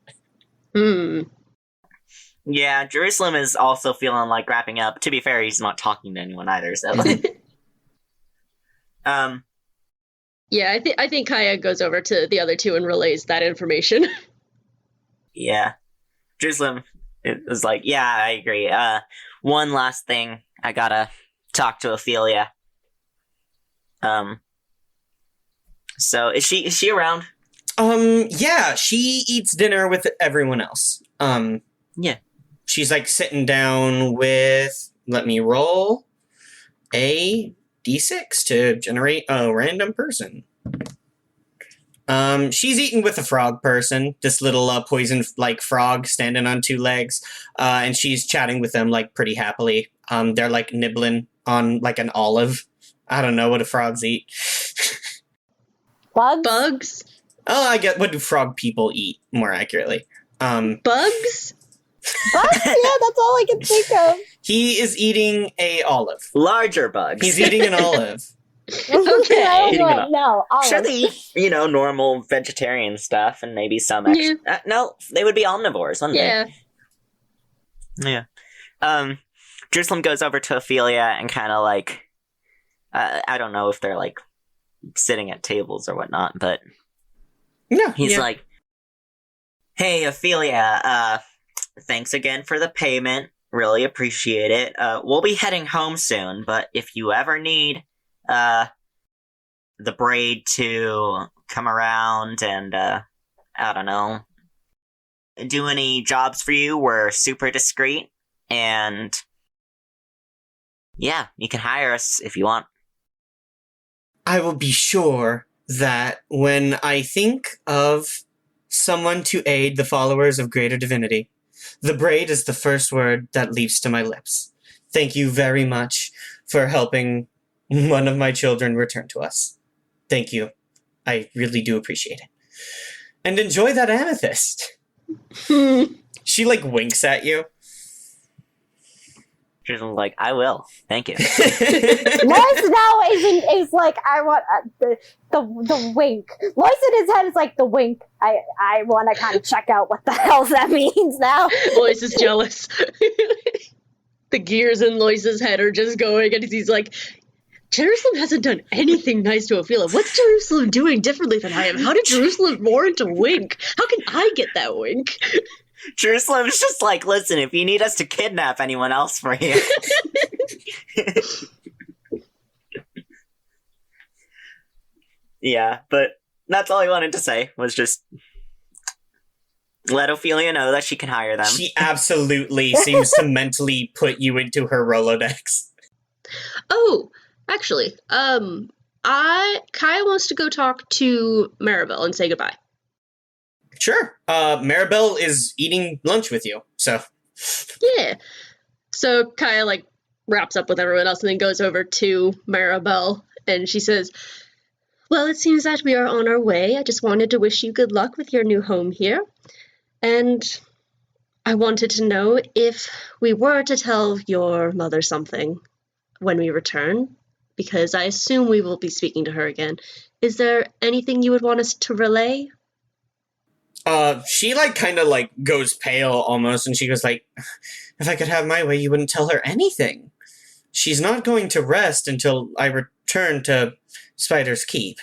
Yeah, Jerusalem is also feeling like wrapping up. To be fair, he's not talking to anyone either, so. Yeah, I think Kaya goes over to the other two and relays that information. Yeah. Jerusalem is like, yeah, I agree. One last thing. I gotta talk to Ophelia. So is she around? Yeah, she eats dinner with everyone else. Yeah. She's like sitting down with, let me roll a d6 to generate a random person. She's eating with a frog person, this little poison like frog standing on 2 legs, and she's chatting with them like pretty happily. They're like nibbling on like an olive. I don't know what do frogs eat. Bugs? Bugs? Oh, I get what do frog people eat more accurately. Bugs? Bugs? Yeah, that's all I can think of. He is eating a olive. Larger bugs. He's eating an olive. Okay. I was like, no, Sure, olive. they eat, normal vegetarian stuff and maybe some extra. No, they would be omnivores, wouldn't Yeah. they? Yeah. Jerusalem goes over to Ophelia and kind of like, I don't know if they're like sitting at tables or whatnot, but No, he's yeah. like, "Hey, Ophelia, thanks again for the payment. Really appreciate it. We'll be heading home soon, but if you ever need the Braid to come around and I don't know, do any jobs for you, we're super discreet, and yeah, you can hire us if you want." I will be sure that when I think of someone to aid the followers of greater divinity, the Braid is the first word that leaps to my lips. Thank you very much for helping one of my children return to us. Thank you. I really do appreciate it. And enjoy that amethyst. She like winks at you. Jerusalem's like, "I will. Thank you." Lois now is like, I want the wink. Lois in his head is like, the wink. I want to kind of check out what the hell that means now. Lois is jealous. The gears in Lois's head are just going, and he's like, Jerusalem hasn't done anything nice to Ophelia. What's Jerusalem doing differently than I am? How did Jerusalem more into wink? How can I get that wink? Jerusalem's just like, "Listen, if you need us to kidnap anyone else for you." Yeah, but that's all I wanted to say, was just let Ophelia know that she can hire them. She absolutely seems to mentally put you into her Rolodex. Oh, actually, Kaya wants to go talk to Maribel and say goodbye. Sure. Maribel is eating lunch with you, so. Yeah. So Kaya like wraps up with everyone else and then goes over to Maribel and she says, "Well, it seems that we are on our way. I just wanted to wish you good luck with your new home here. And I wanted to know if we were to tell your mother something when we return, because I assume we will be speaking to her again. Is there anything you would want us to relay?" She like kind of like goes pale almost, and she goes like, "If I could have my way, you wouldn't tell her anything. She's not going to rest until I return to Spider's Keep."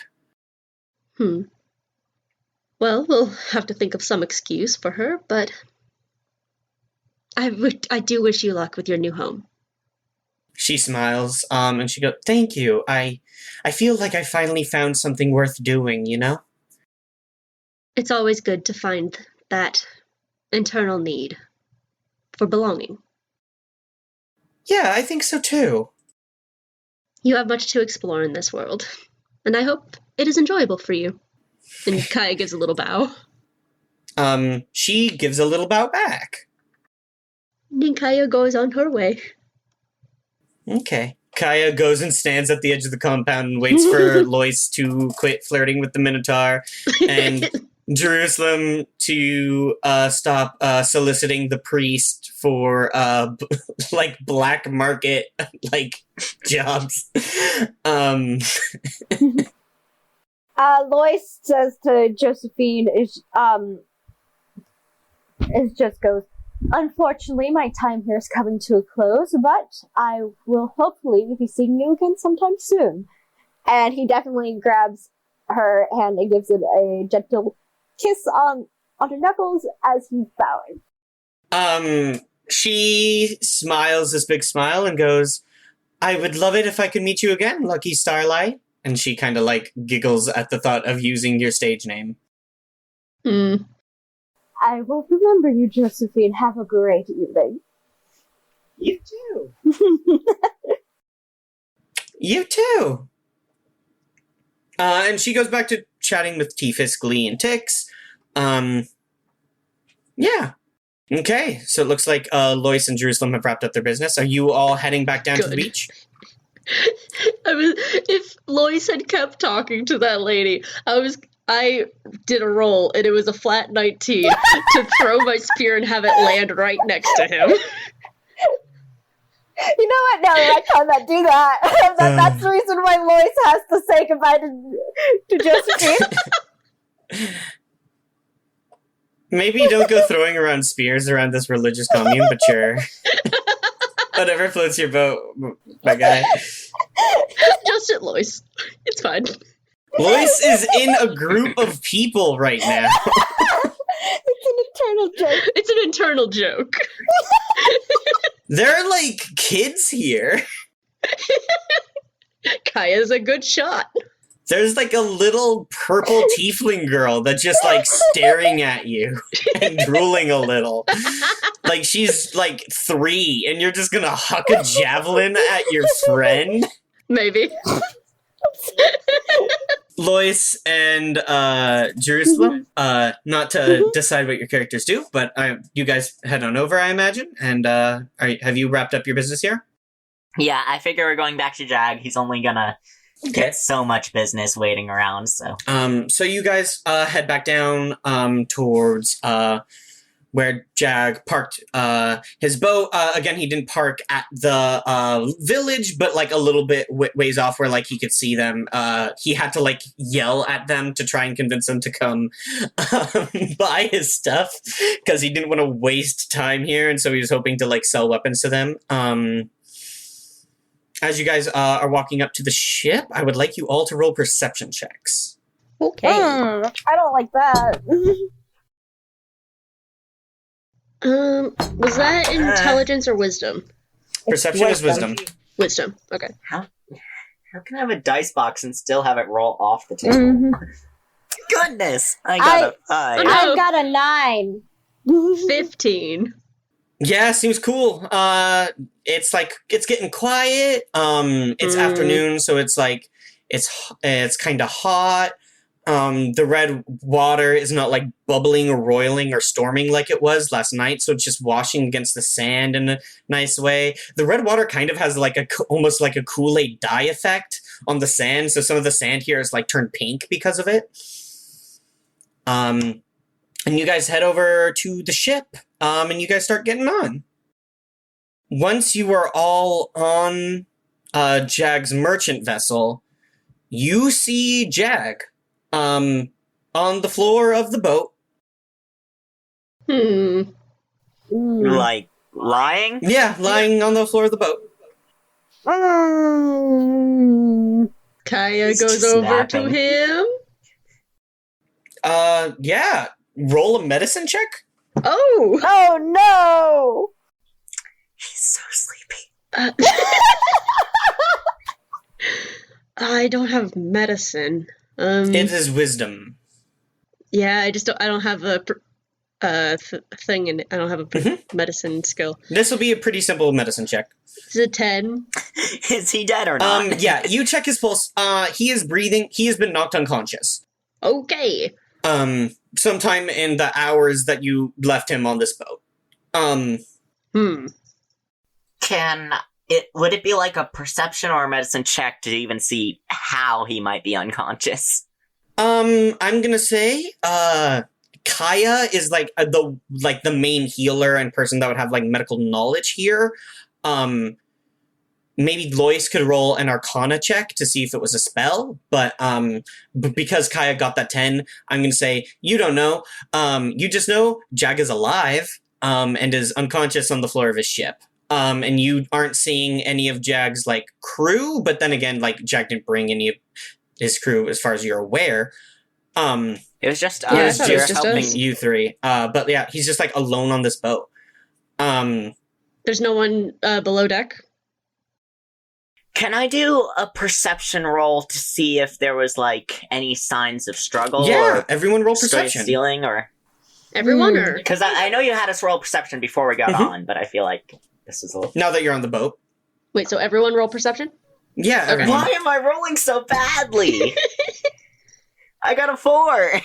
Well, we'll have to think of some excuse for her, but I do wish you luck with your new home. She smiles, and she goes, "Thank you. I feel like I finally found something worth doing, you know?" It's always good to find that internal need for belonging. Yeah, I think so too. You have much to explore in this world, and I hope it is enjoyable for you. And Kaya gives a little bow. She gives a little bow back. And Kaya goes on her way. Okay. Kaya goes and stands at the edge of the compound and waits for Lois to quit flirting with the Minotaur, and Jerusalem to stop soliciting the priest for like black market like jobs. Lois says to Josephine, is just goes, unfortunately, my time here is coming to a close, but I will hopefully be seeing you again sometime soon. And he definitely grabs her hand and gives it a gentle kiss on her knuckles as he's bowing. She smiles this big smile and goes, I would love it if I could meet you again, Lucky Starlight. And she kind of like giggles at the thought of using your stage name. I will remember you, Josephine. Have a great evening. You too. You too. And she goes back to chatting with Tiphys, Glee, and Tix. Yeah. Okay, so it looks like Lois and Jerusalem have wrapped up their business. Are you all heading back down to the beach? If Lois had kept talking to that lady, I did a roll, and it was a flat 19 to throw my spear and have it land right next to him. You know what? No, I cannot do that. That's the reason why Lois has to say goodbye to Josephine. Maybe don't go throwing around spears around this religious commune, but sure. Whatever floats your boat, my guy. Just at Lois. It's fine. Lois is in a group of people right now. It's an internal joke. It's an internal joke. There are, like, kids here. Kaya's a good shot. There's, like, a little purple tiefling girl that's just, like, staring at you and drooling a little. Like, she's, like, 3, and you're just gonna huck a javelin at your friend? Maybe. Lois and Jerusalem, not to decide what your characters do, but you guys head on over, I imagine, and have you wrapped up your business here? Yeah, I figure we're going back to Jag. He's only gonna get so much business waiting around, so. So you guys head back down towards where Jag parked his boat. Again, he didn't park at the village, but like a little bit ways off where like he could see them. He had to like yell at them to try and convince them to come buy his stuff because he didn't want to waste time here, and so he was hoping to like sell weapons to them. As you guys are walking up to the ship, I would like you all to roll perception checks. Okay. I don't like that. Was that intelligence or wisdom? Perception is wisdom. Wisdom. Okay. How can I have a dice box and still have it roll off the table? Mm-hmm. Goodness! I got a 5. I've got a 9. 15. Yeah, seems cool. It's like it's getting quiet. It's afternoon, so it's like it's kind of hot. The red water is not like bubbling or roiling or storming like it was last night, so it's just washing against the sand in a nice way. The red water kind of has like almost like a Kool-Aid dye effect on the sand, so some of the sand here is like turned pink because of it. And you guys head over to the ship, and you guys start getting on. Once you are all on Jag's merchant vessel, you see Jag on the floor of the boat. Like, lying? Yeah, lying on the floor of the boat. Kaya He's goes just over to napping. him. Yeah. Roll a medicine check? Oh! Oh no! He's so sleepy. I don't have medicine. It is wisdom. Yeah, I don't have a thing, and I don't have a medicine skill. This will be a pretty simple medicine check. Is it 10? Is he dead or not? Yeah, you check his pulse. He is breathing. He has been knocked unconscious. Okay. Sometime in the hours that you left him on this boat. Would it be like a perception or a medicine check to even see how he might be unconscious? I'm gonna say, Kaya is like the main healer and person that would have like medical knowledge here. Maybe Lois could roll an Arcana check to see if it was a spell, but because Kaya got that 10, I'm gonna say you don't know. You just know Jag is alive, and is unconscious on the floor of his ship. And you aren't seeing any of Jag's like crew, but then again, like Jag didn't bring any of his crew as far as you're aware. It was just It was I thought it was just just helping us. you three. But yeah, he's just like alone on this boat. There's no one below deck? Can I do a perception roll to see if there was like any signs of struggle Yeah, or everyone roll straight perception. stealing or? Everyone, or? Because I know you had us roll perception before we got on, but I feel like this is a little. Now that you're on the boat. Wait, so everyone roll perception? Yeah, Okay. everyone. Why am I rolling so badly? I got a 4.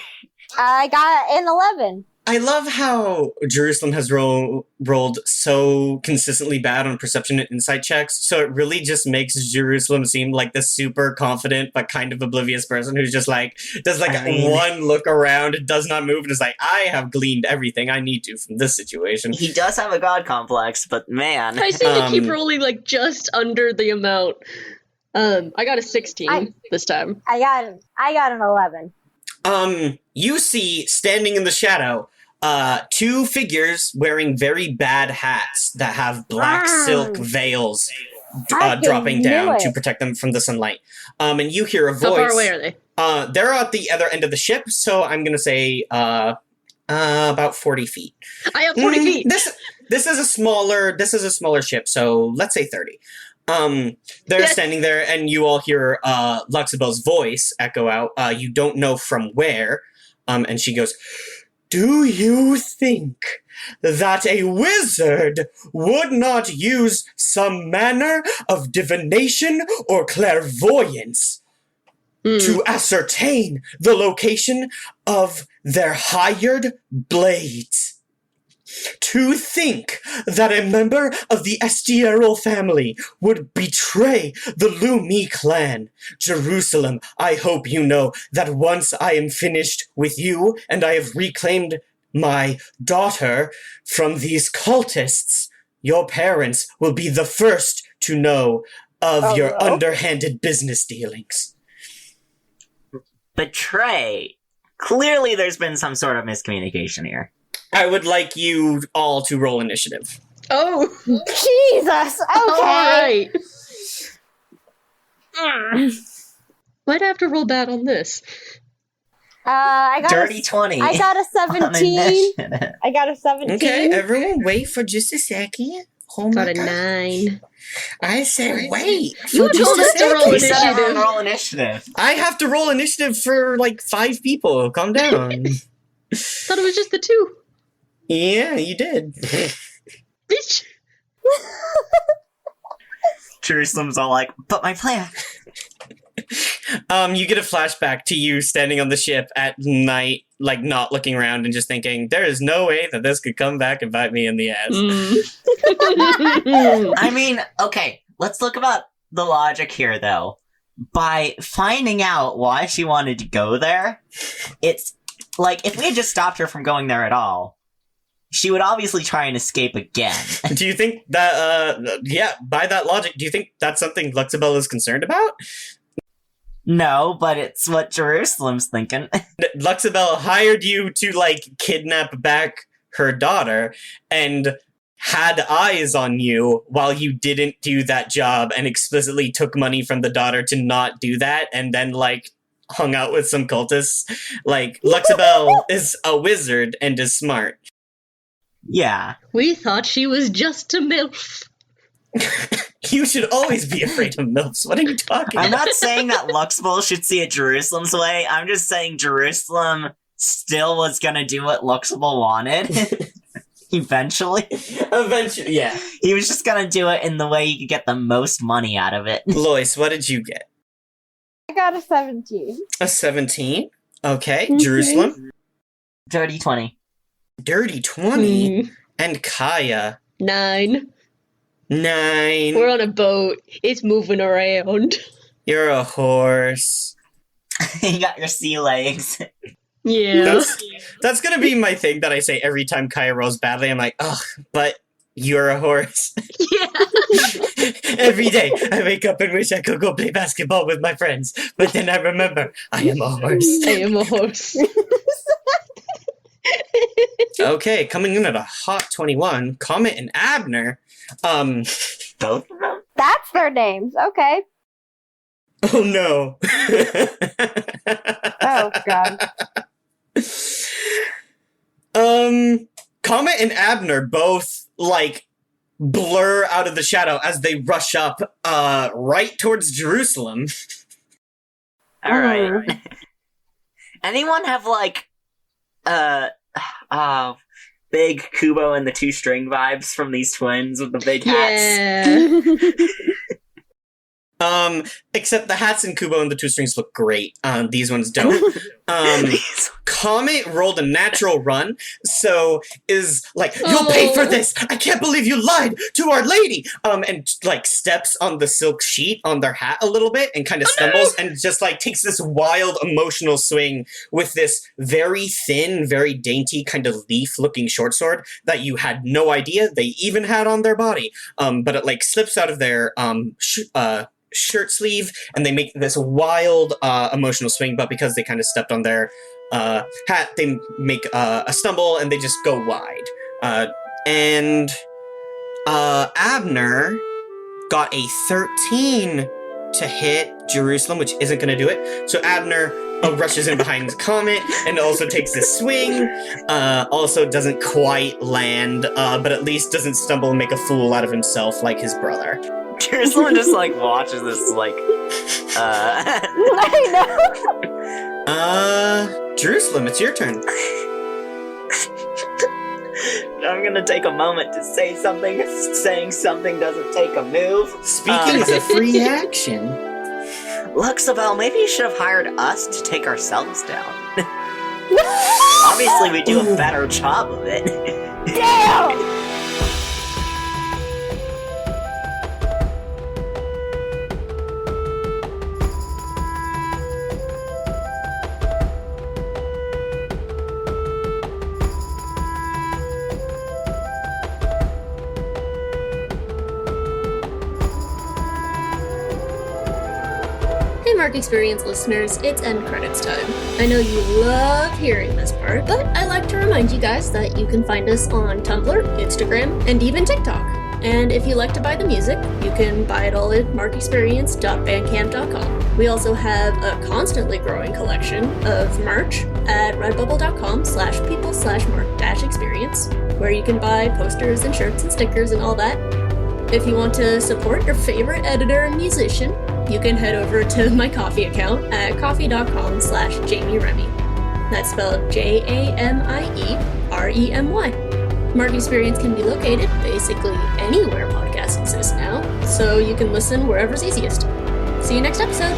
I got an 11. I love how Jerusalem has rolled so consistently bad on perception and insight checks, so it really just makes Jerusalem seem like this super confident but kind of oblivious person who's just like, does like one look around, does not move, and is like, I have gleaned everything I need to from this situation. He does have a god complex, but man. I seem to keep rolling like just under the amount. I got a 16 this time. I got an 11. You see, standing in the shadow, two figures wearing very bad hats that have black silk veils dropping down to protect them from the sunlight. And you hear a voice. How far away are they? They're at the other end of the ship, so I'm gonna say about 40 feet. I have 40 feet. This is a smaller ship, so let's say 30. They're standing there, and you all hear Luxabel's voice echo out. You don't know from where. And she goes, "Do you think that a wizard would not use some manner of divination or clairvoyance to ascertain the location of their hired blades? To think that a member of the Estierol family would betray the Lumi clan. Jerusalem, I hope you know that once I am finished with you and I have reclaimed my daughter from these cultists, your parents will be the first to know of your underhanded business dealings." Betray. Clearly there's been some sort of miscommunication here. I would like you all to roll initiative. Oh, Jesus! Okay! alright. Why'd I have to roll bad on this? I got Dirty 20. I got a 17. I got a 17. Okay, everyone wait for just a second. Oh Got my a God. 9. I said wait. You for told just us a to roll second. He said everyone initiative. roll initiative. I have to roll initiative for like 5 people. Calm down. Thought it was just the 2. Yeah, you did. Bitch. Jerusalem's all like, but my plan. You get a flashback to you standing on the ship at night, like not looking around and just thinking, there is no way that this could come back and bite me in the ass. I mean, okay, let's look about the logic here, though. By finding out why she wanted to go there, it's like, if we had just stopped her from going there at all, she would obviously try and escape again. Do you think that, yeah, by that logic, do you think that's something Luxabel is concerned about? No, but it's what Jerusalem's thinking. Luxabel hired you to, like, kidnap back her daughter and had eyes on you while you didn't do that job and explicitly took money from the daughter to not do that and then, like, hung out with some cultists. Like, Luxabel is a wizard and is smart. Yeah. We thought she was just a MILF. You should always be afraid of MILFs. What are you talking I'm about? not saying that Luxable should see it Jerusalem's way. I'm just saying Jerusalem still was gonna do what Luxable wanted. Eventually. Eventually, yeah. He was just gonna do it in the way he could get the most money out of it. Lois, what did you get? I got a 17. A 17? Okay. Mhm. Jerusalem? Dirty 20. Dirty 20? Hmm. And Kaya? 9. 9. We're on a boat. It's moving around. You're a horse. You got your sea legs. Yeah. That's gonna be my thing that I say every time Kaya rolls badly. I'm like, ugh, but you're a horse. Yeah. Every day, I wake up and wish I could go play basketball with my friends, but then I remember I am a horse. I am a horse. Okay, coming in at a hot 21, Comet and Abner. Both of them? That's their names. Okay. Oh no. Oh, God. Comet and Abner both, like, blur out of the shadow as they rush up, right towards Jerusalem. Alright. Anyone have, like, big Kubo and the Two String vibes from these twins with the big hats? Yeah. Except the hats in Kubo and the Two Strings look great. These ones don't. Comet rolled a natural run, so is like, you'll pay for this! I can't believe you lied to Our Lady! And, like, steps on the silk sheet on their hat a little bit and kind of stumbles and just, like, takes this wild emotional swing with this very thin, very dainty kind of leaf-looking short sword that you had no idea they even had on their body. But it, like, slips out of their, shirt sleeve, and they make this wild emotional swing, but because they kind of stepped on their hat, they make a stumble and they just go wide. And Abner got a 13 to hit Jerusalem, which isn't going to do it. So Abner rushes in behind Comet and also takes this swing. Also doesn't quite land, but at least doesn't stumble and make a fool out of himself like his brother. Someone just like watches this like I know. Jerusalem, it's your turn. I'm gonna take a moment to say something. Saying something doesn't take a move. Speaking is a free action. Luxabel, maybe you should have hired us to take ourselves down. Obviously, we do a better job of it. Damn! Hey Mark Experience listeners, it's end credits time. I know you love hearing this part, but I like to remind you guys that you can find us on Tumblr, Instagram, and even TikTok. And if you like to buy the music, you can buy it all at markexperience.bandcamp.com. We also have a constantly growing collection of merch at redbubble.com/people/mark-experience, where you can buy posters and shirts and stickers and all that. If you want to support your favorite editor and musician, you can head over to my Ko-fi account at ko-fi.com/Jamie Remy. That's spelled JAMIEREMY. Mark Experience can be located basically anywhere podcasts exist now, so you can listen wherever's easiest. See you next episode!